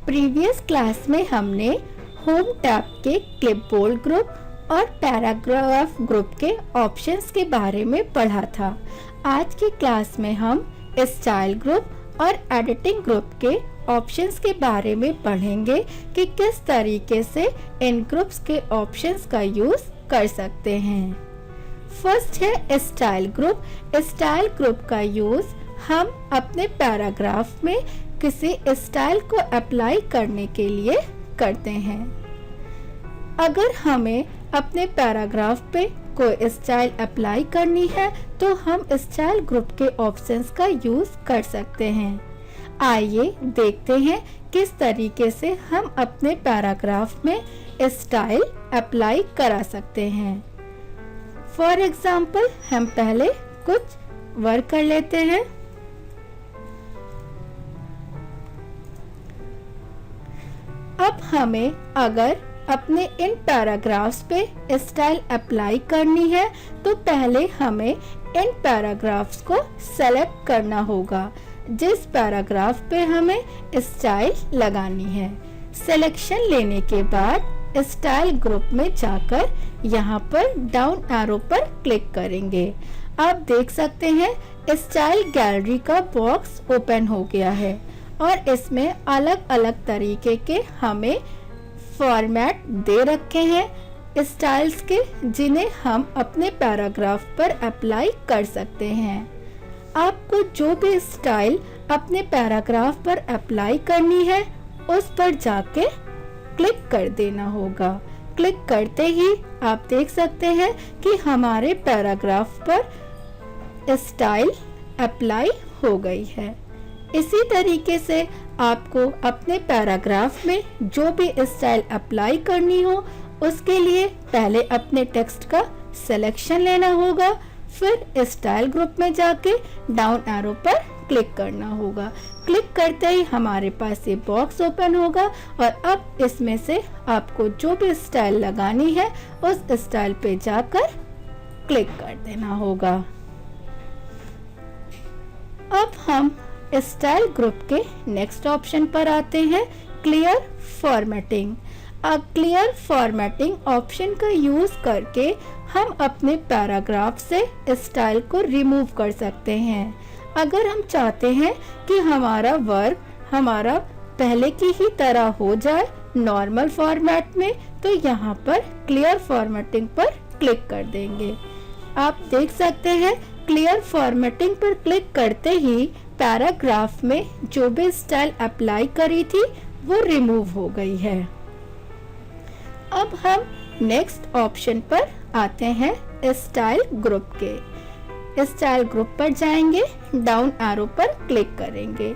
Previous class में हमने home tab के क्लिपबोर्ड ग्रुप और पैराग्राफ ग्रुप के ऑप्शंस के बारे में पढ़ा था। आज की क्लास में हम स्टाइल ग्रुप और एडिटिंग ग्रुप के ऑप्शंस के बारे में पढ़ेंगे कि किस तरीके से इन ग्रुप्स के ऑप्शंस का यूज कर सकते हैं। फर्स्ट है स्टाइल ग्रुप। स्टाइल ग्रुप का यूज हम अपने पैराग्राफ में किसी स्टाइल को अप्लाई करने के लिए करते हैं। अगर हमें अपने पैराग्राफ पे कोई स्टाइल अप्लाई करनी है तो हम स्टाइल ग्रुप के ऑप्शंस का यूज कर सकते हैं। आइए देखते हैं किस तरीके से हम अपने पैराग्राफ में स्टाइल अप्लाई करा सकते हैं। फॉर एग्जाम्पल हम पहले कुछ वर्क कर लेते हैं। अब हमें अगर अपने इन पैराग्राफ्स पे स्टाइल अप्लाई करनी है तो पहले हमें इन पैराग्राफ्स को सेलेक्ट करना होगा जिस पैराग्राफ पे हमें स्टाइल लगानी है। सिलेक्शन लेने के बाद स्टाइल ग्रुप में जाकर यहाँ पर डाउन एरो पर क्लिक करेंगे। आप देख सकते हैं स्टाइल गैलरी का बॉक्स ओपन हो गया है और इसमें अलग अलग तरीके के हमें फॉर्मेट दे रखे हैं स्टाइल्स के, जिन्हें हम अपने पैराग्राफ पर अप्लाई कर सकते हैं। आपको जो भी स्टाइल अपने पैराग्राफ पर अप्लाई करनी है उस पर जाके क्लिक कर देना होगा। क्लिक करते ही आप देख सकते हैं कि हमारे पैराग्राफ पर स्टाइल अप्लाई हो गई है। इसी तरीके से आपको अपने पैराग्राफ में जो भी स्टाइल अप्लाई करनी हो उसके लिए पहले अपने टेक्स्ट का सिलेक्शन लेना होगा, फिर स्टाइल ग्रुप में जाके डाउन एरो पर क्लिक करना होगा। क्लिक करते ही हमारे पास ये बॉक्स ओपन होगा और अब इसमें से आपको जो भी स्टाइल लगानी है उस स्टाइल पे जाकर क्लिक कर देना होगा। अब हम स्टाइल ग्रुप के नेक्स्ट ऑप्शन पर आते हैं, clear formatting. Clear formatting option का यूज करके हम अपने पैराग्राफ से स्टाइल को रिमूव कर सकते हैं। अगर हम चाहते हैं कि हमारा वर्क हमारा पहले की ही तरह हो जाए नॉर्मल फॉर्मेट में, तो यहाँ पर क्लियर फॉर्मेटिंग पर क्लिक कर देंगे। आप देख सकते हैं क्लियर फॉर्मेटिंग पर क्लिक करते ही पैराग्राफ में जो भी स्टाइल अप्लाई करी थी वो रिमूव हो गई है। अब हम नेक्स्ट ऑप्शन पर आते हैं स्टाइल ग्रुप के। स्टाइल ग्रुप पर जाएंगे, डाउन एरो पर क्लिक करेंगे।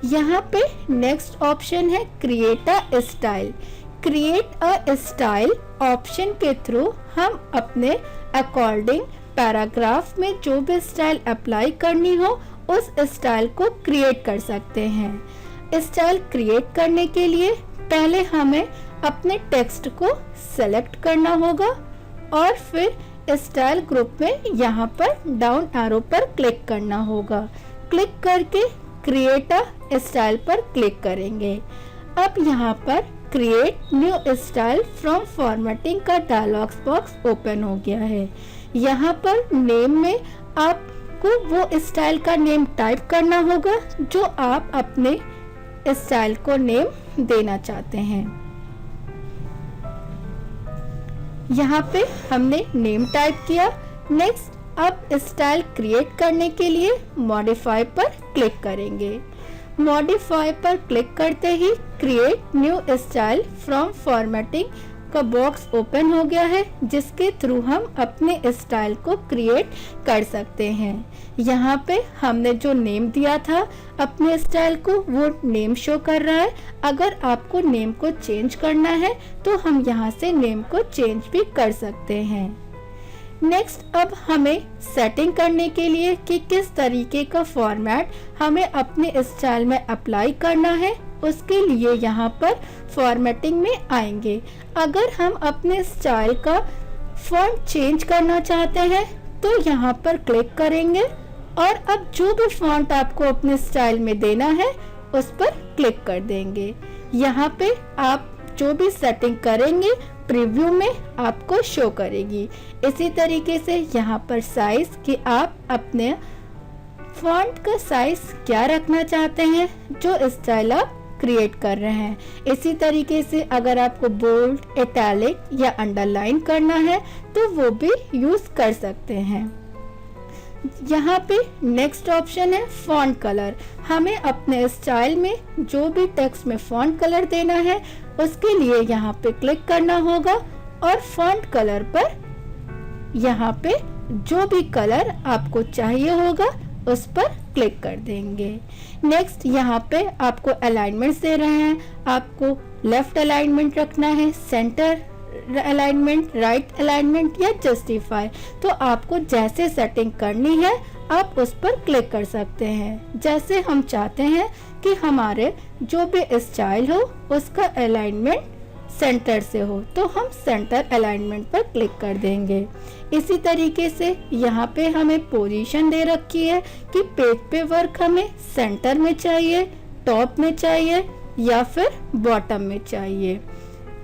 यहाँ पे नेक्स्ट ऑप्शन है create a style. Create a style option के थ्रू हम अपने अकॉर्डिंग पैराग्राफ में जो भी स्टाइल अप्लाई करनी हो उस स्टाइल को क्रिएट कर सकते हैं। स्टाइल क्रिएट करने के लिए पहले हमें अपने टेक्स्ट को सेलेक्ट करना होगा और फिर स्टाइल ग्रुप में यहाँ पर डाउन एरो पर क्लिक करना होगा। क्लिक करके क्रिएट अ स्टाइल पर क्लिक करेंगे। अब यहाँ पर create new style from formatting का डायलॉग बॉक्स ओपन हो गया है। यहाँ पर नेम में आपको वो स्टाइल का नेम टाइप करना होगा जो आप अपने स्टाइल को नेम देना चाहते हैं। यहाँ पे हमने नेम टाइप किया। नेक्स्ट अब स्टाइल क्रिएट करने के लिए मॉडिफाई पर क्लिक करेंगे। मॉडिफाई पर क्लिक करते ही create new style from formatting का बॉक्स ओपन हो गया है जिसके थ्रू हम अपने स्टाइल को क्रिएट कर सकते हैं। यहाँ पे हमने जो नेम दिया था अपने स्टाइल को वो नेम शो कर रहा है। अगर आपको नेम को चेंज करना है तो हम यहाँ से नेम को चेंज भी कर सकते हैं। नेक्स्ट अब हमें सेटिंग करने के लिए कि किस तरीके का फॉर्मेट हमें अपने स्टाइल में अप्लाई करना है उसके लिए यहाँ पर फॉर्मेटिंग में आएंगे। अगर हम अपने स्टाइल का फॉन्ट चेंज करना चाहते हैं तो यहाँ पर क्लिक करेंगे और अब जो भी फॉन्ट आपको अपने स्टाइल में देना है उस पर क्लिक कर देंगे। यहाँ पे आप जो भी सेटिंग करेंगे प्रीव्यू में आपको शो करेगी। इसी तरीके से यहाँ पर साइज कि आप अपने फॉन्ट का साइज क्या रखना चाहते हैं जो स्टाइल आप क्रिएट कर रहे हैं। इसी तरीके से अगर आपको बोल्ड, इटैलिक या अंडरलाइन करना है तो वो भी यूज कर सकते हैं। यहाँ पे नेक्स्ट ऑप्शन है फॉन्ट कलर। हमें अपने स्टाइल में जो भी टेक्स्ट में फॉन्ट कलर देना है उसके लिए यहाँ पे क्लिक करना होगा और फॉन्ट कलर पर यहाँ पे जो भी कलर आपको चाहिए होगा उस पर क्लिक कर देंगे। नेक्स्ट यहाँ पे आपको अलाइनमेंट्स दे रहे हैं, आपको लेफ्ट अलाइनमेंट रखना है, सेंटर अलाइनमेंट, राइट अलाइनमेंट या जस्टिफाई। तो आपको जैसे सेटिंग करनी है आप उस पर क्लिक कर सकते हैं। जैसे हम चाहते हैं कि हमारे जो भी स्टाइल हो उसका अलाइनमेंट सेंटर से हो तो हम सेंटर अलाइनमेंट पर क्लिक कर देंगे। इसी तरीके से यहाँ पे हमें पोजीशन दे रखी है कि पेज पे वर्क हमें सेंटर में चाहिए, टॉप में चाहिए या फिर बॉटम में चाहिए।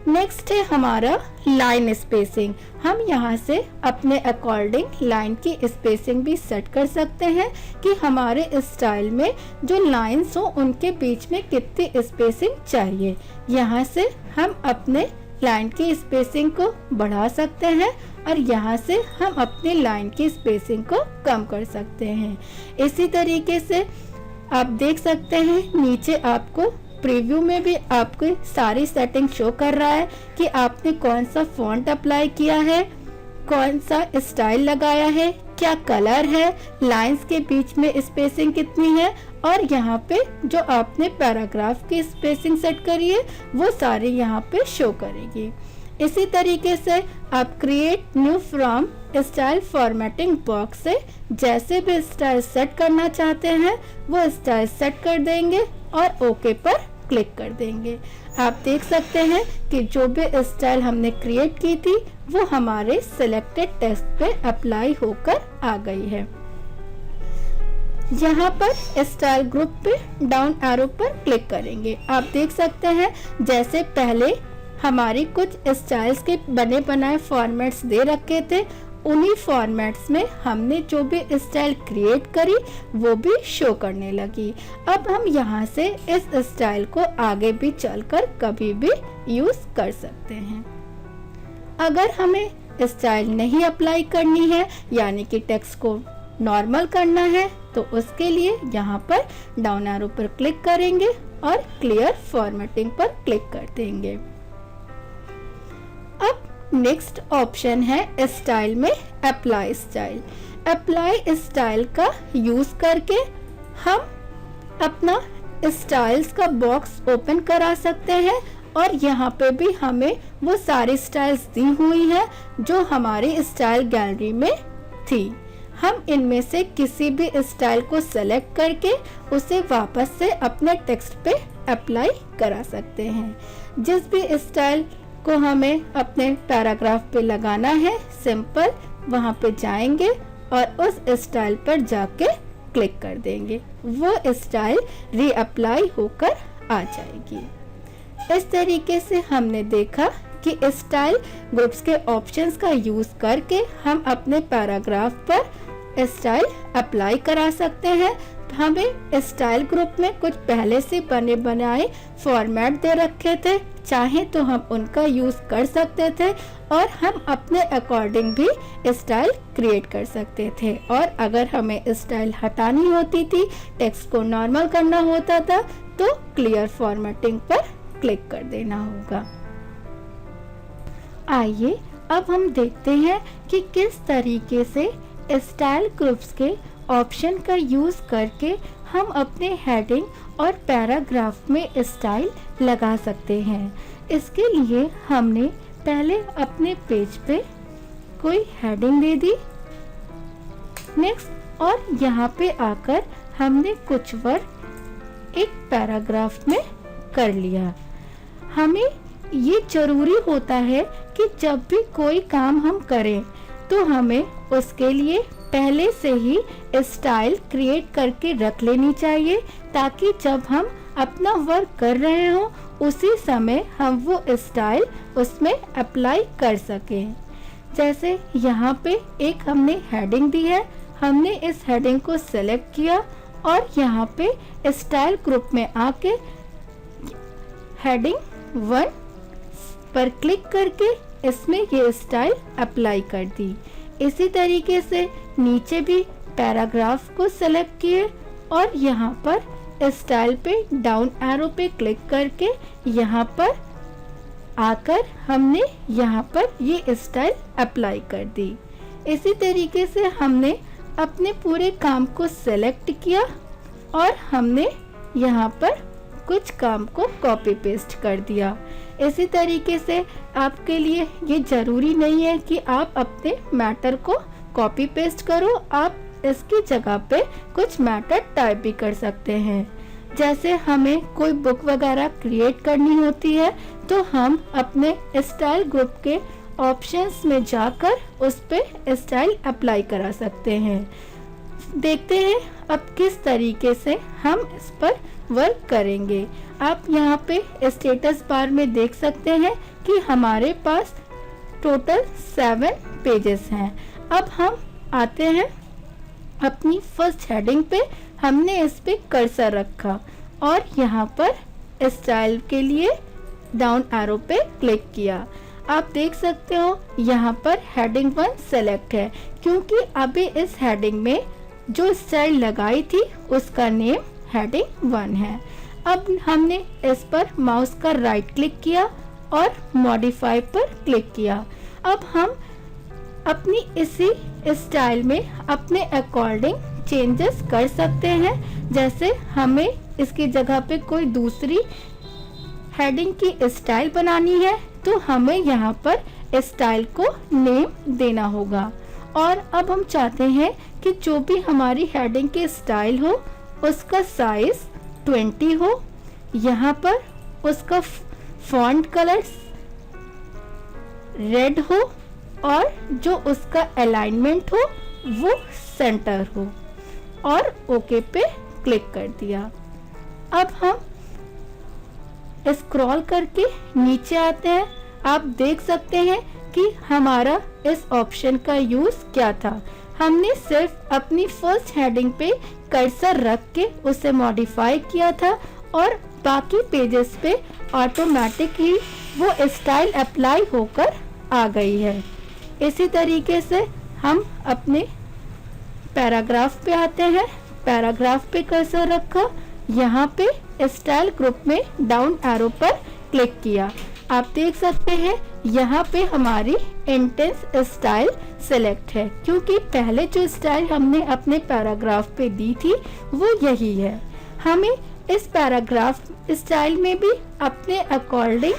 नेक्स्ट है हमारा लाइन स्पेसिंग। हम यहाँ से अपने अकॉर्डिंग लाइन की स्पेसिंग भी सेट कर सकते हैं कि हमारे स्टाइल में जो लाइंस हो उनके बीच में कितनी स्पेसिंग चाहिए। यहाँ से हम अपने लाइन की स्पेसिंग को बढ़ा सकते हैं और यहाँ से हम अपने लाइन की स्पेसिंग को कम कर सकते हैं। इसी तरीके से आप देख सकते हैं नीचे आपको प्रीव्यू में भी आपकी सारी सेटिंग शो कर रहा है कि आपने कौन सा फॉन्ट अप्लाई किया है, कौन सा स्टाइल लगाया है, क्या कलर है, लाइंस के बीच में स्पेसिंग कितनी है और यहाँ पे जो आपने पैराग्राफ की स्पेसिंग सेट करी है वो सारी यहाँ पे शो करेगी। इसी तरीके से आप create new from style formatting box से जैसे भी स्टाइल सेट करना चाहते हैं वो स्टाइल सेट कर देंगे और ओके पर क्लिक कर देंगे। आप देख सकते हैं कि जो भी स्टाइल हमने क्रिएट की थी वो हमारे सिलेक्टेड टेक्स्ट पे अप्लाई होकर आ गई है। यहाँ पर स्टाइल ग्रुप पे डाउन एरो पर क्लिक करेंगे। आप देख सकते हैं जैसे पहले हमारी कुछ स्टाइल्स के बने बनाए फॉर्मेट्स दे रखे थे, उन्हीं फॉर्मेट्स में हमने जो भी स्टाइल क्रिएट करी वो भी शो करने लगी। अब हम यहाँ से इस स्टाइल को आगे भी चलकर कभी भी यूज कर सकते हैं। अगर हमें स्टाइल नहीं अप्लाई करनी है यानी कि टेक्स्ट को नॉर्मल करना है तो उसके लिए यहाँ पर डाउन एरो पर क्लिक करेंगे और क्लियर फॉर्मेटिंग पर क्लिक कर देंगे। अब नेक्स्ट ऑप्शन है स्टाइल में अप्लाई स्टाइल। अप्लाई स्टाइल का यूज करके हम अपना स्टाइल्स का बॉक्स ओपन करा सकते हैं और यहाँ पे भी हमें वो सारी स्टाइल्स दी हुई है जो हमारी स्टाइल गैलरी में थी। हम इनमें से किसी भी स्टाइल को सेलेक्ट करके उसे वापस से अपने टेक्स्ट पे अप्लाई करा सकते हैं। जिस भी स्टाइल को हमें अपने पैराग्राफ पे लगाना है सिंपल वहां पे जाएंगे और उस स्टाइल पर जाके क्लिक कर देंगे, वो स्टाइल रीअप्लाई होकर आ जाएगी। इस तरीके से हमने देखा कि स्टाइल ग्रुप्स के ऑप्शंस का यूज करके हम अपने पैराग्राफ पर स्टाइल अप्लाई करा सकते हैं। हमें स्टाइल ग्रुप में कुछ पहले से बने बनाए फॉर्मेट दे रखे थे, चाहे तो हम उनका यूज कर सकते थे और हम अपने अकॉर्डिंग भी स्टाइल क्रिएट कर सकते थे। और अगर हमें स्टाइल हटानी होती थी, टेक्स्ट को नॉर्मल करना होता था तो क्लियर फॉर्मेटिंग पर क्लिक कर देना होगा। आइए अब हम देखते हैं कि किस तरीके से स्टाइल ग्रुप्स के ऑप्शन का यूज करके हम अपने हेडिंग और पैराग्राफ में स्टाइल लगा सकते हैं। इसके लिए हमने पहले अपने पेज पे कोई हेडिंग दे दी, नेक्स्ट और यहाँ पे आकर हमने कुछ वर्ड एक पैराग्राफ में कर लिया। हमें ये जरूरी होता है कि जब भी कोई काम हम करें तो हमें उसके लिए पहले से ही स्टाइल क्रिएट करके रख लेनी चाहिए, ताकि जब हम अपना वर्क कर रहे हो उसी समय हम वो स्टाइल उसमें अप्लाई कर सकें। जैसे यहाँ पे एक हमने हेडिंग दी है, हमने इस हेडिंग को सेलेक्ट किया और यहाँ पे स्टाइल ग्रुप में आके हेडिंग 1 पर क्लिक करके इसमें ये स्टाइल अप्लाई कर दी। इसी तरीके से नीचे भी पैराग्राफ को सेलेक्ट किए और यहाँ पर स्टाइल पे डाउन एरो पे क्लिक करके यहाँ पर आकर हमने यहाँ पर ये स्टाइल अप्लाई कर दी। इसी तरीके से हमने अपने पूरे काम को सेलेक्ट किया और हमने यहाँ पर कुछ काम को कॉपी पेस्ट कर दिया। इसी तरीके से आपके लिए ये ज़रूरी नहीं है कि आप अपने मैटर को कॉपी पेस्ट करो, आप इसकी जगह पे कुछ मैटर टाइप भी कर सकते हैं। जैसे हमें कोई बुक वगैरह क्रिएट करनी होती है तो हम अपने स्टाइल ग्रुप के ऑप्शंस में जाकर उस पे स्टाइल अप्लाई करा सकते हैं। देखते हैं अब किस तरीके से हम इस पर वर्क करेंगे। आप यहाँ पे स्टेटस बार में देख सकते हैं कि हमारे पास टोटल 7 पेजेस हैं। अब हम आते हैं अपनी फर्स्ट हेडिंग पे, हमने इस पे कर्सर रखा और यहाँ पर स्टाइल के लिए डाउन एरो पे क्लिक किया। आप देख सकते हो यहाँ पर हेडिंग 1 सेलेक्ट है, क्योंकि अभी इस हेडिंग में जो स्टाइल लगाई थी उसका नेम हेडिंग 1 है। अब हमने इस पर माउस का राइट क्लिक किया और मॉडिफाई पर क्लिक किया। अब हम अपनी इसी स्टाइल में अपने अकॉर्डिंग चेंजेस कर सकते हैं। जैसे हमें इसकी जगह पे कोई दूसरी हेडिंग की स्टाइल बनानी है तो हमें यहाँ पर स्टाइल को नेम देना होगा। और अब हम चाहते हैं कि जो भी हमारी हेडिंग की स्टाइल हो उसका साइज 20 हो, यहाँ पर उसका फॉन्ट कलर रेड हो और जो उसका अलाइनमेंट हो वो सेंटर हो और ओके पे क्लिक कर दिया। अब हम स्क्रॉल करके नीचे आते हैं। आप देख सकते हैं कि हमारा इस ऑप्शन का यूज क्या था। हमने सिर्फ अपनी फर्स्ट हेडिंग पे कर्सर रख के उसे मॉडिफाई किया था और बाकी पेजेस पे ऑटोमेटिक ही वो स्टाइल अप्लाई होकर आ गई है। इसी तरीके से हम अपने पैराग्राफ पे आते हैं। पैराग्राफ पे कर्सर रखा, यहाँ पे स्टाइल ग्रुप में डाउन एरो पर क्लिक किया। आप देख सकते हैं यहाँ पे हमारी इंटेंस स्टाइल सेलेक्ट है, क्योंकि पहले जो स्टाइल हमने अपने पैराग्राफ पे दी थी वो यही है। हमें इस पैराग्राफ स्टाइल में भी अपने अकॉर्डिंग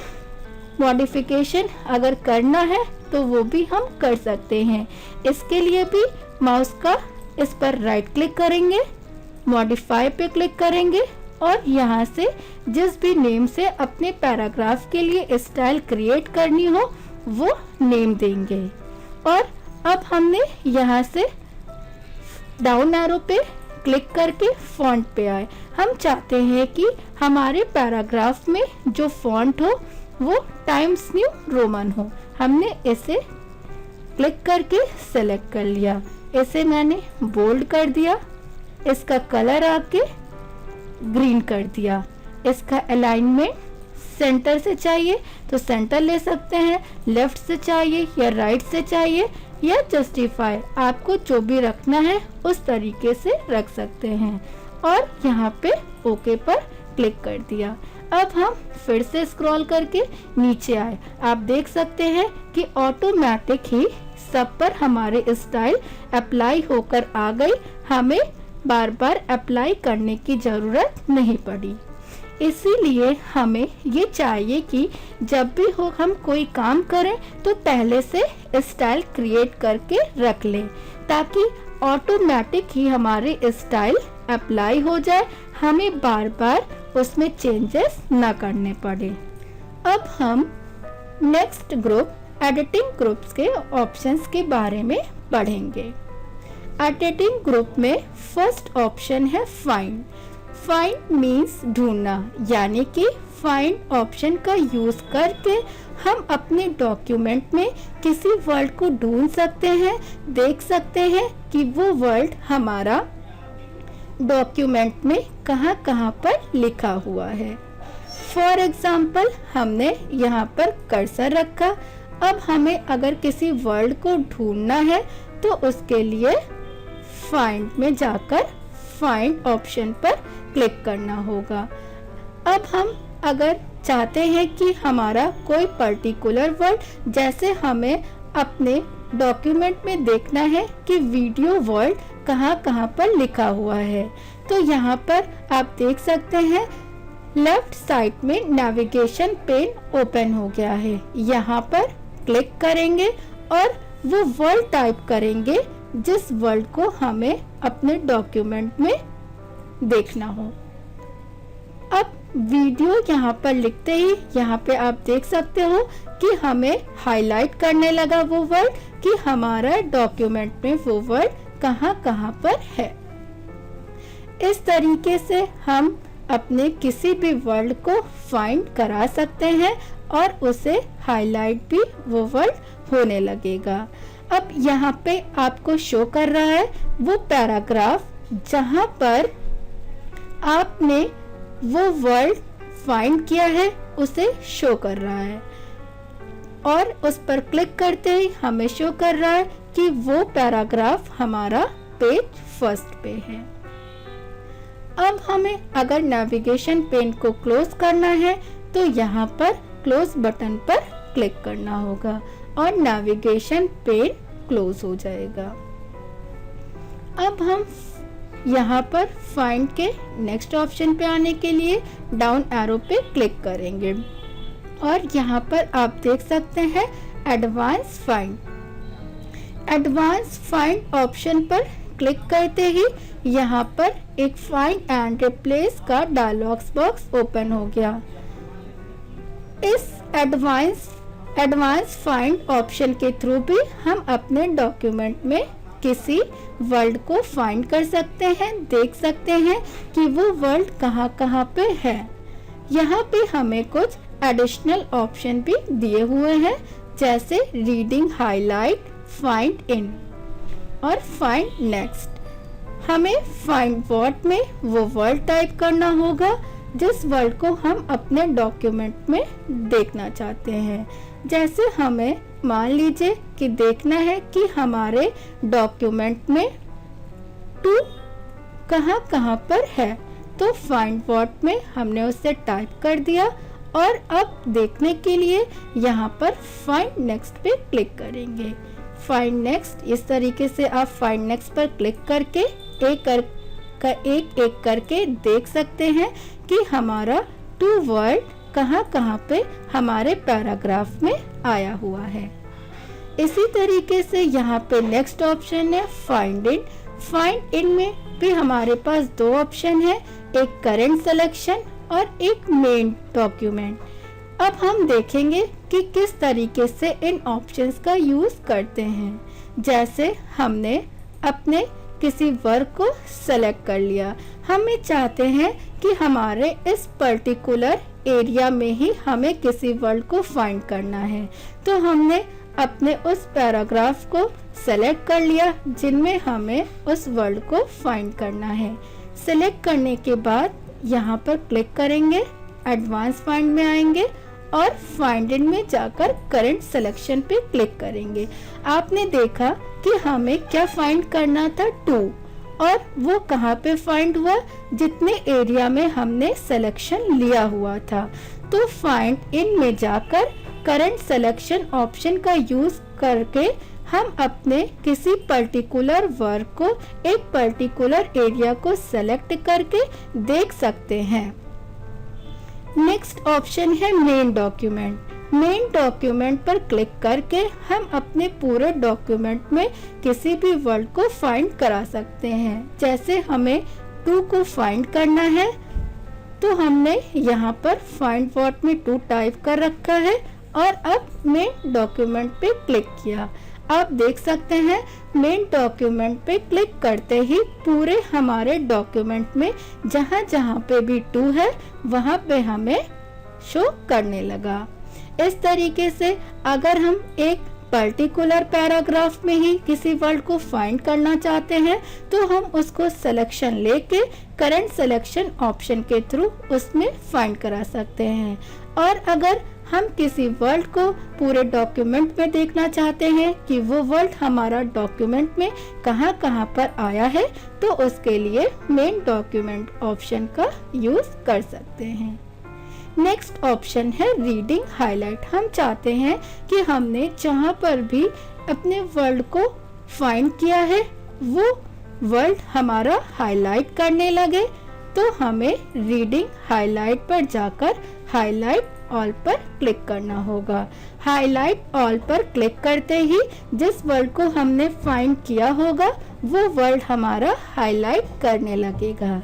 मॉडिफिकेशन अगर करना है तो वो भी हम कर सकते हैं। इसके लिए भी माउस का इस पर राइट क्लिक करेंगे, मॉडिफाई पे क्लिक करेंगे और यहाँ से जिस भी नेम से अपने पैराग्राफ के लिए स्टाइल क्रिएट करनी हो वो नेम देंगे। और अब हमने यहाँ से डाउन एरो पे क्लिक करके फॉन्ट पे आए। हम चाहते हैं कि हमारे पैराग्राफ में जो फॉन्ट हो वो टाइम्स न्यू रोमन हो। हमने इसे क्लिक करके सेलेक्ट कर लिया। इसे मैंने बोल्ड कर दिया, इसका कलर आके ग्रीन कर दिया। इसका अलाइनमेंट सेंटर से चाहिए तो सेंटर ले सकते हैं, लेफ्ट से चाहिए या राइट से चाहिए या जस्टिफाई, आपको जो भी रखना है उस तरीके से रख सकते हैं। और यहाँ पे ओके पर क्लिक कर दिया। अब हम फिर से स्क्रॉल करके नीचे आए। आप देख सकते हैं कि ऑटोमेटिक ही सब पर हमारे स्टाइल अप्लाई होकर आ गई। हमें बार बार अप्लाई करने की ज़रूरत नहीं पड़ी। इसीलिए हमें ये चाहिए कि जब भी हो हम कोई काम करें तो पहले से स्टाइल क्रिएट करके रख लें, ताकि ऑटोमेटिक ही हमारे स्टाइल अप्लाई हो जाए, हमें बार बार उसमें चेंजेस ना करने पड़े। अब हम नेक्स्ट ग्रुप एडिटिंग ग्रुप्स के ऑप्शंस के बारे में पढ़ेंगे। एडिटिंग ग्रुप में फर्स्ट ऑप्शन है फाइंड। फाइंड मीन्स ढूंढना, यानी कि फाइंड ऑप्शन का यूज करके हम अपने डॉक्यूमेंट में किसी वर्ड को ढूंढ सकते हैं, देख सकते हैं कि वो वर्ड हमारा डॉक्यूमेंट में कहाँ कहाँ पर लिखा हुआ है। फॉर एग्जाम्पल, हमने यहाँ पर कर्सर रखा। अब हमें अगर किसी वर्ड को ढूंढना है तो उसके लिए फाइंड में जाकर फाइंड ऑप्शन पर क्लिक करना होगा। अब हम अगर चाहते हैं कि हमारा कोई पर्टिकुलर वर्ड, जैसे हमें अपने डॉक्यूमेंट में देखना है कि वीडियो वर्ड कहाँ कहाँ पर लिखा हुआ है, तो यहाँ पर आप देख सकते हैं लेफ्ट साइड में नेविगेशन पेन ओपन हो गया है। यहाँ पर क्लिक करेंगे और वो वर्ड टाइप करेंगे जिस वर्ड को हमें अपने डॉक्यूमेंट में देखना हो। अब वीडियो यहाँ पर लिखते ही यहाँ पे आप देख सकते हो कि हमें हाईलाइट करने लगा वो वर्ड कि हमारा डॉक्यूमेंट में वो वर्ड कहाँ कहाँ पर है। इस तरीके से हम अपने किसी भी वर्ड को फाइंड करा सकते हैं और उसे हाईलाइट भी वो वर्ड होने लगेगा। अब यहाँ पे आपको शो कर रहा है वो पैराग्राफ जहाँ पर आपने वो वर्ड फाइंड किया है, उसे शो कर रहा है और उस पर क्लिक करते ही हमें शो कर रहा है कि वो पैराग्राफ हमारा पेज फर्स्ट पे है। अब हमें अगर नेविगेशन पेन को क्लोज करना है तो यहाँ पर क्लोज बटन पर क्लिक करना होगा और नेविगेशन पेन क्लोज हो जाएगा। अब हम यहाँ पर फाइंड के नेक्स्ट ऑप्शन पे आने के लिए डाउन एरो पे क्लिक करेंगे और यहाँ पर आप देख सकते हैं advance find. Advance find option पर क्लिक करते ही यहाँ पर एक फाइंड एंड रिप्लेस का डायलॉग बॉक्स ओपन हो गया। इस एडवांस फाइंड ऑप्शन के थ्रू भी हम अपने डॉक्यूमेंट में किसी वर्ड को फाइंड कर सकते हैं, देख सकते हैं कि वो वर्ड कहाँ कहाँ पे है। यहाँ पे हमें कुछ एडिशनल ऑप्शन भी दिए हुए हैं, जैसे रीडिंग हाईलाइट, फाइंड इन और फाइंड नेक्स्ट। हमें फाइंड वर्ड में वो वर्ड टाइप करना होगा जिस वर्ड को हम अपने डॉक्यूमेंट में देखना चाहते हैं। जैसे हमें मान लीजिए कि देखना है कि हमारे डॉक्यूमेंट में टू कहाँ कहाँ पर है, तो फाइंड वर्ड में हमने उसे टाइप कर दिया और अब देखने के लिए यहाँ पर फाइंड नेक्स्ट पे क्लिक करेंगे। फाइंड नेक्स्ट, इस तरीके से आप फाइंड नेक्स्ट पर क्लिक करके एक करके देख सकते हैं कि हमारा टू वर्ड कहाँ कहाँ पे हमारे पैराग्राफ में आया हुआ है। इसी तरीके से यहाँ पे नेक्स्ट ऑप्शन है फाइंड इन। फाइंड इन में भी हमारे पास दो ऑप्शन है, एक करेंट सिलेक्शन और एक मेन डॉक्यूमेंट। अब हम देखेंगे कि किस तरीके से इन ऑप्शंस का यूज करते हैं। जैसे हमने अपने किसी वर्ड को सेलेक्ट कर लिया, हमें चाहते हैं कि हमारे इस पर्टिकुलर एरिया में ही हमें किसी वर्ड को फाइंड करना है, तो हमने अपने उस पैराग्राफ को सेलेक्ट कर लिया जिनमें हमें उस वर्ड को फाइंड करना है। सेलेक्ट करने के बाद यहाँ पर क्लिक करेंगे, एडवांस फाइंड में आएंगे और फाइंड इन में जाकर करंट सिलेक्शन पे क्लिक करेंगे। आपने देखा कि हमें क्या फाइंड करना था, टू, और वो कहाँ पे फाइंड हुआ, जितने एरिया में हमने सिलेक्शन लिया हुआ था। तो फाइंड इन में जाकर करंट सिलेक्शन ऑप्शन का यूज करके हम अपने किसी पर्टिकुलर वर्ड को एक पर्टिकुलर एरिया को सेलेक्ट करके देख सकते हैं। नेक्स्ट ऑप्शन है मेन डॉक्यूमेंट। मेन डॉक्यूमेंट पर क्लिक करके हम अपने पूरे डॉक्यूमेंट में किसी भी वर्ड को फाइंड करा सकते हैं। जैसे हमें टू को फाइंड करना है तो हमने यहाँ पर फाइंड वर्ड में टू टाइप कर रखा है और अब मेन डॉक्यूमेंट पे क्लिक किया। आप देख सकते हैं मेन डॉक्यूमेंट पे क्लिक करते ही पूरे हमारे डॉक्यूमेंट में जहाँ जहाँ पे भी टू है वहाँ पे हमें शो करने लगा। इस तरीके से अगर हम एक पर्टिकुलर पैराग्राफ में ही किसी वर्ड को फाइंड करना चाहते हैं तो हम उसको सिलेक्शन लेके करंट सिलेक्शन ऑप्शन के थ्रू उसमें फाइंड करा सकते हैं। और अगर हम किसी वर्ड को पूरे डॉक्यूमेंट में देखना चाहते हैं कि वो वर्ड हमारा डॉक्यूमेंट में कहाँ कहाँ पर आया है तो उसके लिए मेन डॉक्यूमेंट ऑप्शन का यूज कर सकते हैं। नेक्स्ट ऑप्शन है रीडिंग हाईलाइट। हम चाहते हैं कि हमने जहाँ पर भी अपने वर्ड को फाइंड किया है वो वर्ड हमारा हाईलाइट करने लगे तो हमें रीडिंग हाईलाइट पर जाकर हाईलाइट ऑल पर क्लिक करना होगा। हाईलाइट ऑल पर क्लिक करते ही जिस वर्ड को हमने फाइंड किया होगा वो वर्ड हमारा हाईलाइट करने लगेगा।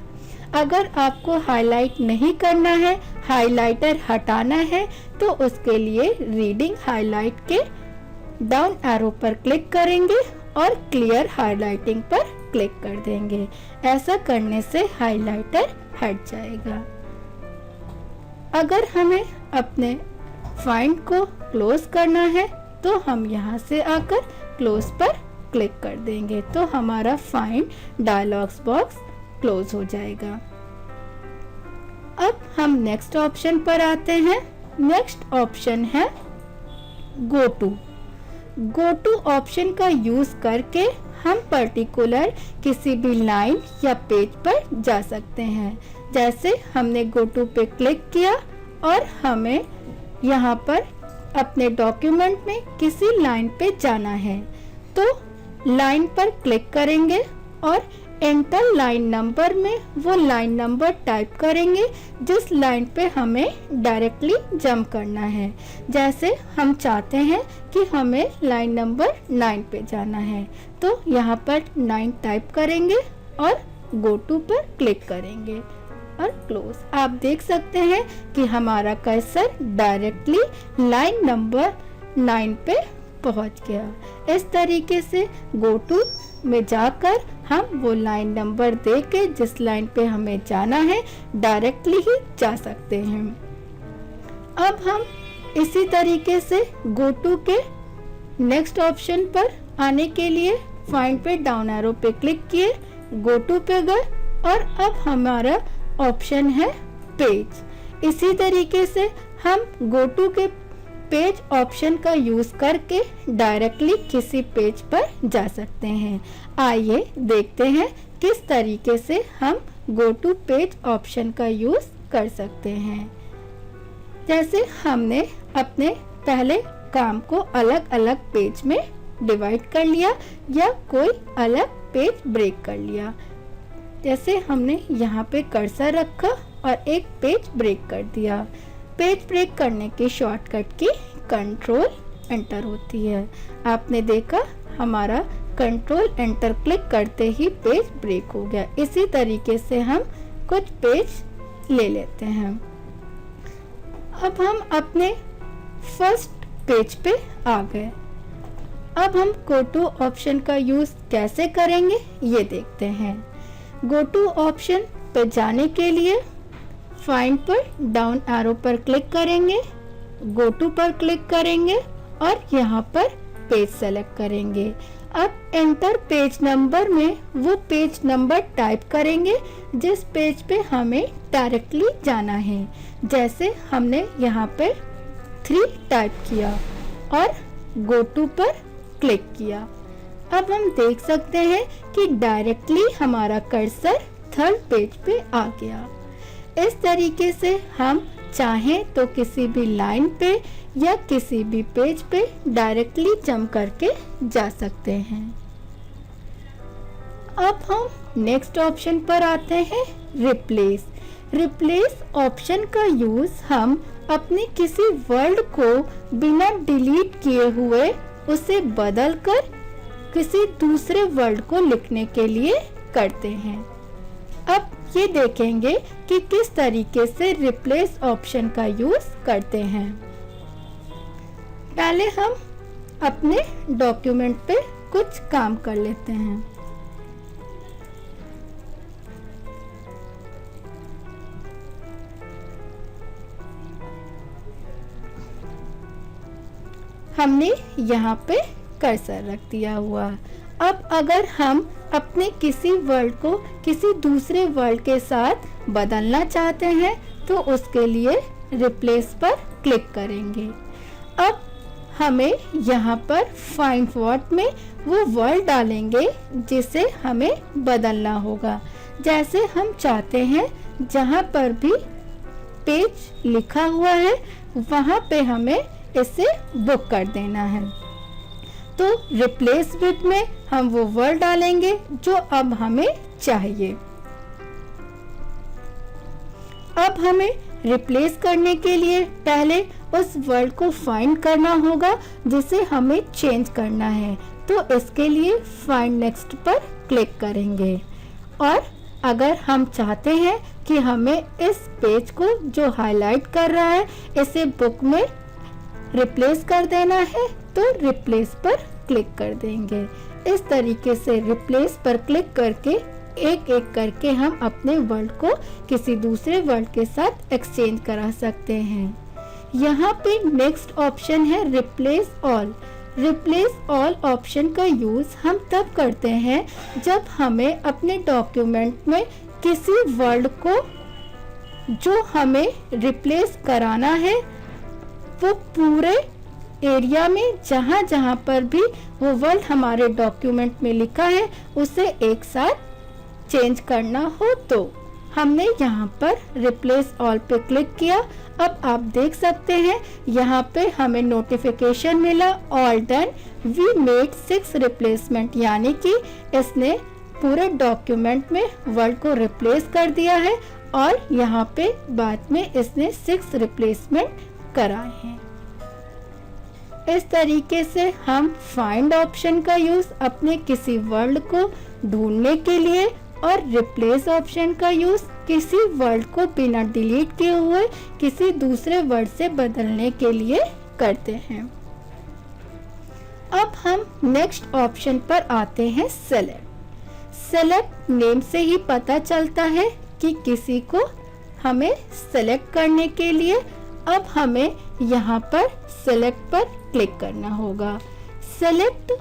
अगर आपको हाईलाइट नहीं करना है, हाइलाइटर हटाना है तो उसके लिए रीडिंग हाईलाइट के डाउन एरो पर क्लिक करेंगे और क्लियर हाइलाइटिंग पर क्लिक कर देंगे। ऐसा करने से हाइलाइटर हट जाएगा। अगर हमें अपने फाइंड को क्लोज करना है तो हम यहाँ से आकर क्लोज पर क्लिक कर देंगे तो हमारा फाइंड डायलॉग्स बॉक्स क्लोज हो जाएगा। अब हम नेक्स्ट ऑप्शन पर आते हैं। नेक्स्ट ऑप्शन है go to. Go to option का यूज करके हम पर्टिकुलर किसी भी लाइन या पेज पर जा सकते हैं। जैसे हमने गो टू पे क्लिक किया और हमें यहाँ पर अपने डॉक्यूमेंट में किसी लाइन पे जाना है तो लाइन पर क्लिक करेंगे और एंटर लाइन नंबर में वो लाइन नंबर टाइप करेंगे जिस लाइन पे हमें डायरेक्टली जंप करना है। जैसे हम चाहते हैं कि हमें लाइन नंबर 9 पे जाना है तो यहाँ पर 9 टाइप करेंगे और गो टू पर क्लिक करेंगे और क्लोज। आप देख सकते हैं कि हमारा कर्सर डायरेक्टली लाइन नंबर 9 पे पहुंच गया। इस तरीके से गो टू में जाकर हम वो लाइन नंबर देख के जिस लाइन पे हमें जाना है डायरेक्टली ही जा सकते हैं। अब हम इसी तरीके से गो टू के नेक्स्ट ऑप्शन पर आने के लिए फाइंड पे डाउन एरो पे क्लिक किए, गो टू पे गए और अब हमारा ऑप्शन है पेज। इसी तरीके से हम गो टू के पेज ऑप्शन का यूज करके डायरेक्टली किसी पेज पर जा सकते हैं। आइए देखते हैं किस तरीके से हम गो टू पेज ऑप्शन का यूज कर सकते हैं। जैसे हमने अपने पहले काम को अलग अलग पेज में डिवाइड कर लिया या कोई अलग पेज ब्रेक कर लिया। जैसे हमने यहाँ पे कर्सर रखा और एक पेज ब्रेक कर दिया। पेज ब्रेक करने की शॉर्टकट की कंट्रोल एंटर होती है। आपने देखा हमारा कंट्रोल एंटर क्लिक करते ही पेज ब्रेक हो गया। इसी तरीके से हम कुछ पेज ले लेते हैं। अब हम अपने फर्स्ट पेज पे आ गए। अब हम गो टू ऑप्शन का यूज कैसे करेंगे ये देखते हैं। गो टू ऑप्शन पे जाने के लिए फाइंड पर डाउन एरो पर क्लिक करेंगे, गो टू पर क्लिक करेंगे और यहाँ पर पेज सेलेक्ट करेंगे। अब एंटर पेज नंबर में वो पेज नंबर टाइप करेंगे जिस पेज पे हमें डायरेक्टली जाना है। जैसे हमने यहाँ पे 3 टाइप किया और गो टू पर क्लिक किया। अब हम देख सकते हैं कि डायरेक्टली हमारा कर्सर थर्ड पेज पे आ गया। इस तरीके से हम चाहें तो किसी भी लाइन पे या किसी भी पेज पे डायरेक्टली जंप करके जा सकते हैं। अब हम नेक्स्ट ऑप्शन पर आते हैं रिप्लेस। रिप्लेस ऑप्शन का यूज हम अपने किसी वर्ड को बिना डिलीट किए हुए उसे बदलकर किसी दूसरे वर्ड को लिखने के लिए करते हैं। अब ये देखेंगे कि किस तरीके से रिप्लेस ऑप्शन का यूज करते हैं। पहले हम अपने डॉक्यूमेंट पे कुछ काम कर लेते हैं। हमने यहाँ पे कर्सर रख दिया हुआ। अब अगर हम अपने किसी वर्ड को किसी दूसरे वर्ड के साथ बदलना चाहते हैं तो उसके लिए रिप्लेस पर क्लिक करेंगे। अब हमें यहाँ पर फाइंड वर्ड में वो वर्ड डालेंगे जिसे हमें बदलना होगा। जैसे हम चाहते हैं जहाँ पर भी पेज लिखा हुआ है वहाँ पे हमें इसे बुक कर देना है। तो रिप्लेस विद में हम वो वर्ड डालेंगे जो अब हमें चाहिए। अब हमें रिप्लेस करने के लिए पहले उस वर्ड को फाइंड करना होगा जिसे हमें चेंज करना है। तो इसके लिए फाइंड नेक्स्ट पर क्लिक करेंगे और अगर हम चाहते हैं कि हमें इस पेज को जो हाईलाइट कर रहा है इसे बुक में रिप्लेस कर देना है तो रिप्लेस पर क्लिक कर देंगे। इस तरीके से रिप्लेस पर क्लिक करके एक एक करके हम अपने वर्ड को किसी दूसरे वर्ड के साथ एक्सचेंज करा सकते हैं। यहाँ पे नेक्स्ट ऑप्शन है replace all. Replace all option का यूज हम तब करते हैं जब हमें अपने डॉक्यूमेंट में किसी वर्ड को जो हमें रिप्लेस कराना है वो पूरे एरिया में जहाँ जहाँ पर भी वो वर्ड हमारे डॉक्यूमेंट में लिखा है उसे एक साथ चेंज करना हो। तो हमने यहाँ पर रिप्लेस ऑल पे क्लिक किया। अब आप देख सकते हैं यहाँ पे हमें नोटिफिकेशन मिला all done we made 6 replacement, यानी कि इसने पूरे डॉक्यूमेंट में वर्ड को रिप्लेस कर दिया है और यहाँ पे बाद में इसने 6 रिप्लेसमेंट कराए हैं। इस तरीके से हम फाइंड ऑप्शन का यूज अपने किसी वर्ड को ढूंढने के लिए और रिप्लेस ऑप्शन का यूज किसी वर्ड को बिना डिलीट किए हुए किसी दूसरे वर्ड से बदलने के लिए करते हैं। अब हम नेक्स्ट ऑप्शन पर आते हैं सेलेक्ट। सेलेक्ट नेम से ही पता चलता है कि किसी को हमें सेलेक्ट करने के लिए अब हमें यहाँ पर सेलेक्ट पर क्लिक करना होगा। सेलेक्ट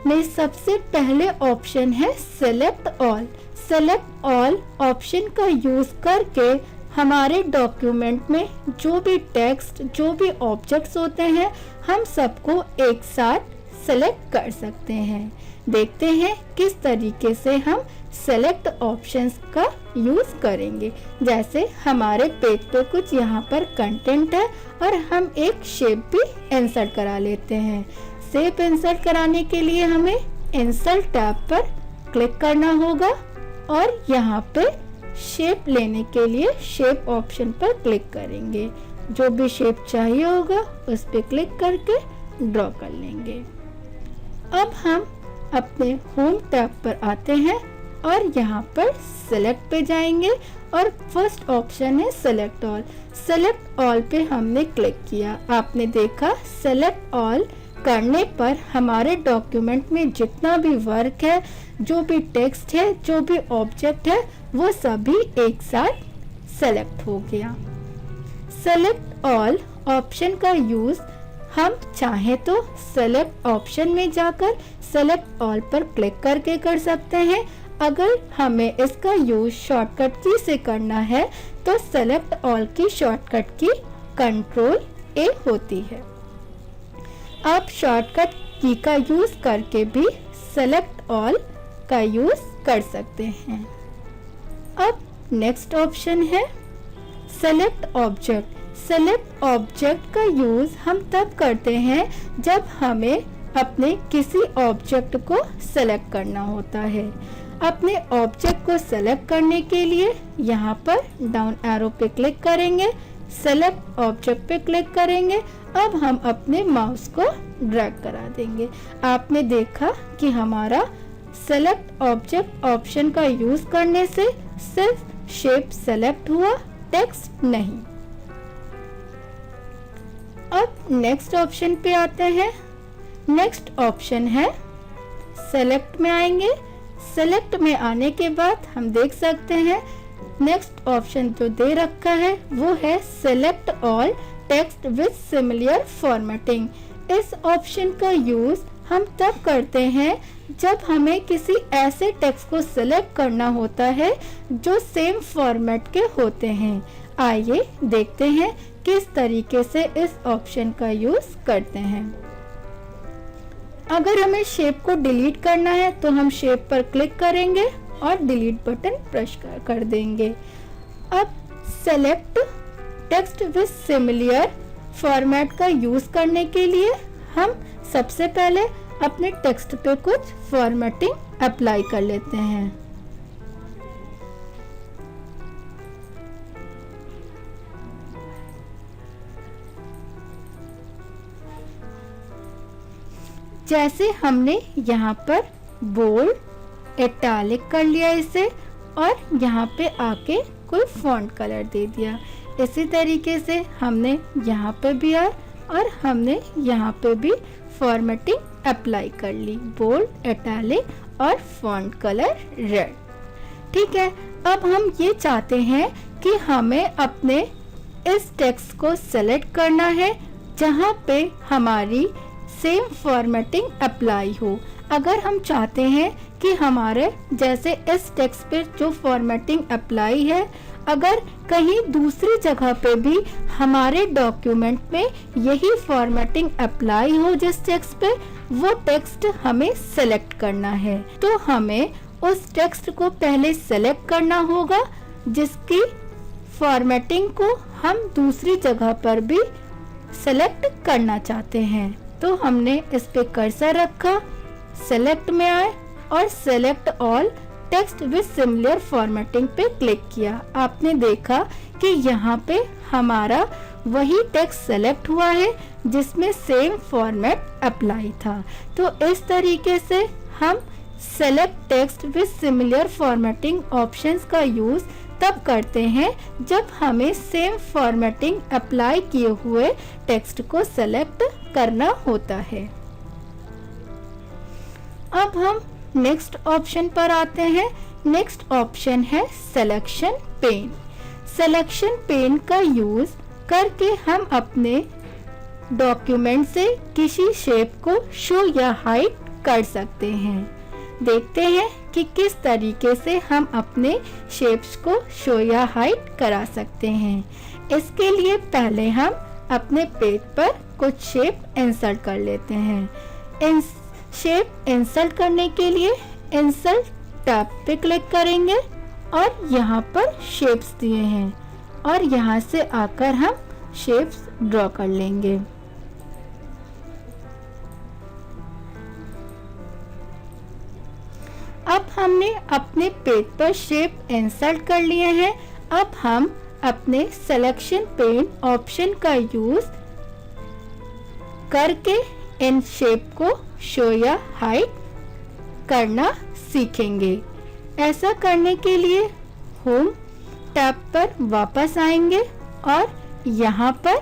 में सबसे पहले ऑप्शन है select all. Select all option का यूज करके हमारे डॉक्यूमेंट में जो भी टेक्स्ट जो भी ऑब्जेक्ट्स होते हैं हम सबको एक साथ सेलेक्ट कर सकते हैं। देखते हैं किस तरीके से हम सेलेक्ट ऑप्शंस का यूज करेंगे। जैसे हमारे पेज पे कुछ यहाँ पर कंटेंट है और हम एक शेप भी इंसर्ट करा लेते हैं। शेप इंसर्ट कराने के लिए हमें इंसर्ट टैब पर क्लिक करना होगा और यहाँ पे शेप लेने के लिए शेप ऑप्शन पर क्लिक करेंगे। जो भी शेप चाहिए होगा उस पर क्लिक करके ड्रॉ कर लेंगे। अब हम अपने होम टैब पर आते हैं और यहाँ पर सेलेक्ट पे जाएंगे और फर्स्ट ऑप्शन है सेलेक्ट ऑल। सेलेक्ट ऑल पे हमने क्लिक किया। आपने देखा सेलेक्ट ऑल करने पर हमारे डॉक्यूमेंट में जितना भी वर्क है, जो भी टेक्स्ट है, जो भी ऑब्जेक्ट है, वो सभी एक साथ सेलेक्ट हो गया। सेलेक्ट ऑल ऑप्शन का यूज हम चाहे तो सेलेक्ट ऑप्शन में जाकर सेलेक्ट ऑल पर क्लिक करके कर सकते हैं। अगर हमें इसका यूज शॉर्टकट की से करना है तो सेलेक्ट ऑल की शॉर्टकट की कंट्रोल ए होती है। आप शॉर्टकट की का यूज करके भी सेलेक्ट ऑल का यूज कर सकते हैं। अब नेक्स्ट ऑप्शन है सेलेक्ट ऑब्जेक्ट। सेलेक्ट ऑब्जेक्ट का यूज हम तब करते हैं जब हमें अपने किसी ऑब्जेक्ट को सेलेक्ट करना होता है। अपने ऑब्जेक्ट को सेलेक्ट करने के लिए यहाँ पर डाउन एरो पे क्लिक करेंगे, सेलेक्ट ऑब्जेक्ट पे क्लिक करेंगे। अब हम अपने माउस को ड्रैग करा देंगे। आपने देखा कि हमारा सेलेक्ट ऑब्जेक्ट ऑप्शन का यूज करने से सिर्फ शेप सेलेक्ट हुआ, टेक्स्ट नहीं। अब नेक्स्ट ऑप्शन पे आते हैं नेक्स्ट ऑप्शन है सेलेक्ट में आएंगे। सेलेक्ट में आने के बाद हम देख सकते हैं नेक्स्ट ऑप्शन जो दे रखा है वो है select all text with similar formatting. इस ऑप्शन का यूज हम तब करते हैं जब हमें किसी ऐसे टेक्स्ट को सिलेक्ट करना होता है जो सेम फॉर्मेट के होते हैं। आइए देखते हैं किस तरीके से इस ऑप्शन का यूज करते हैं। अगर हमें शेप को डिलीट करना है तो हम शेप पर क्लिक करेंगे और डिलीट बटन प्रेस कर देंगे। अब select text with similar format का यूज करने के लिए हम सबसे पहले अपने टेक्स्ट पे कुछ फॉर्मेटिंग अप्लाई कर लेते हैं। जैसे हमने यहाँ पर बोल्ड इटैलिक कर लिया इसे और यहाँ पे आके कोई फॉन्ट कलर दे दिया। इसी तरीके से हमने यहाँ पे भी और हमने यहाँ पे भी फॉर्मेटिंग अप्लाई कर ली, बोल्ड इटैलिक और फॉन्ट कलर रेड। ठीक है, अब हम ये चाहते हैं कि हमें अपने इस टेक्स्ट को सेलेक्ट करना है जहाँ पे हमारी सेम फॉर्मेटिंग अप्लाई हो। अगर हम चाहते हैं कि हमारे जैसे इस टेक्स्ट पे जो फॉर्मेटिंग अप्लाई है अगर कहीं दूसरी जगह पे भी हमारे डॉक्यूमेंट में यही फॉर्मेटिंग अप्लाई हो जिस टेक्स्ट पे, वो टेक्स्ट हमें सेलेक्ट करना है। तो हमें उस टेक्स्ट को पहले सेलेक्ट करना होगा जिसकी फॉर्मेटिंग को हम दूसरी जगह पर भी सेलेक्ट करना चाहते हैं। तो हमने इस पे कर्सर रखा, सेलेक्ट में आए और select all text with similar formatting पे क्लिक किया। आपने देखा कि यहाँ पे हमारा वही टेक्स्ट सेलेक्ट हुआ है जिसमें सेम फॉर्मेट अप्लाई था। तो इस तरीके से हम select text with similar formatting options का यूज तब करते हैं जब हमें सेम फॉर्मेटिंग अप्लाई किए हुए टेक्स्ट को सेलेक्ट करना होता है। अब हम नेक्स्ट ऑप्शन पर आते हैं। नेक्स्ट ऑप्शन है सिलेक्शन पेन। सिलेक्शन पेन का यूज करके हम अपने डॉक्यूमेंट से किसी शेप को शो या हाइड कर सकते हैं। देखते हैं कि किस तरीके से हम अपने शेप्स को शो या हाइड करा सकते हैं। इसके लिए पहले हम अपने पेज पर कुछ शेप इंसर्ट कर लेते हैं। शेप इंसर्ट करने के लिए इंसर्ट टैब पे क्लिक करेंगे और यहाँ पर शेप्स दिए हैं और यहाँ से आकर हम शेप्स ड्रॉ कर लेंगे। अब हमने अपने पेज पर शेप इंसर्ट कर लिए हैं। अब हम अपने सिलेक्शन पेन ऑप्शन का यूज करके इन शेप को शो या हाइड करना सीखेंगे। ऐसा करने के लिए होम टैब पर वापस आएंगे और यहाँ पर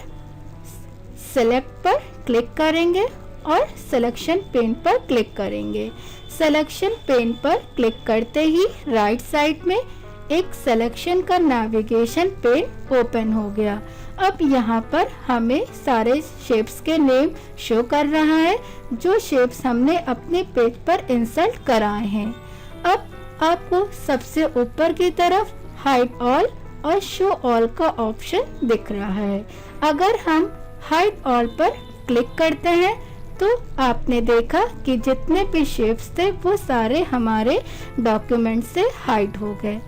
सेलेक्ट पर क्लिक करेंगे और सिलेक्शन पेन पर क्लिक करेंगे। सिलेक्शन पेन पर क्लिक करते ही राइट साइड में एक सिलेक्शन का नेविगेशन पेन ओपन हो गया। अब यहाँ पर हमें सारे शेप्स के नेम शो कर रहा है जो शेप्स हमने अपने पेज पर इंसर्ट कराए हैं। अब आपको सबसे ऊपर की तरफ हाइड ऑल और शो ऑल का ऑप्शन दिख रहा है। अगर हम हाइड ऑल पर क्लिक करते हैं तो आपने देखा कि जितने भी शेप्स थे वो सारे हमारे डॉक्यूमेंट से हाइड हो गए।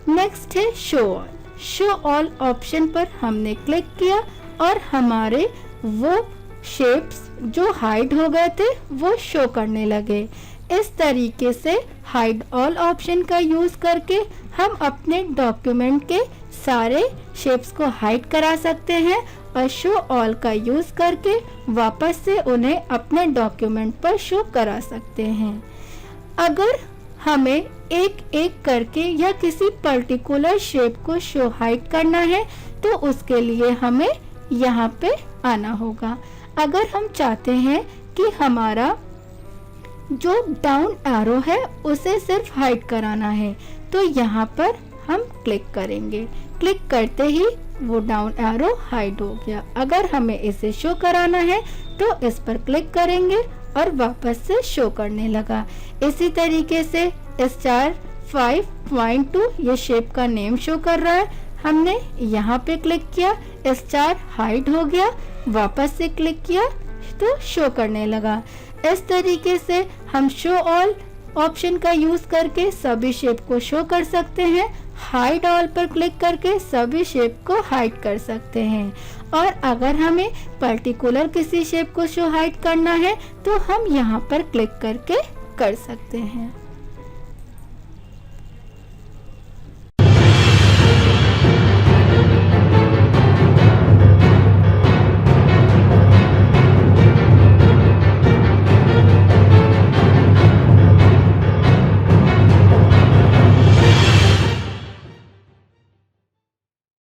नेक्स्ट है show all. Show all option पर हमने क्लिक किया और हमारे वो शेप्स जो हाइड हो गए थे वो शो करने लगे। इस तरीके से हाइड ऑल ऑप्शन का यूज करके हम अपने डॉक्यूमेंट के सारे शेप्स को हाइड करा सकते हैं और शो ऑल का यूज करके वापस से उन्हें अपने डॉक्यूमेंट पर शो करा सकते हैं। अगर हमें एक एक करके या किसी पर्टिकुलर शेप को शो हाइड करना है तो उसके लिए हमें यहाँ पे आना होगा। अगर हम चाहते हैं कि हमारा जो डाउन एरो है उसे सिर्फ हाइड कराना है, तो यहाँ पर हम क्लिक करेंगे। क्लिक करते ही वो डाउन एरो हाइड हो गया। अगर हमें इसे शो कराना है तो इस पर क्लिक करेंगे और वापस से शो करने लगा। इसी तरीके से स्टार 5.2 ये शेप का नेम शो कर रहा है। हमने यहाँ पे क्लिक किया, स्टार हाइड हो गया, वापस से क्लिक किया तो शो करने लगा। इस तरीके से हम शो ऑल ऑप्शन का यूज करके सभी शेप को शो कर सकते हैं। हाइड ऑल पर क्लिक करके सभी शेप को हाइड कर सकते हैं। और अगर हमें पर्टिकुलर किसी शेप को शो हाइड करना है तो हम यहाँ पर क्लिक करके कर सकते हैं।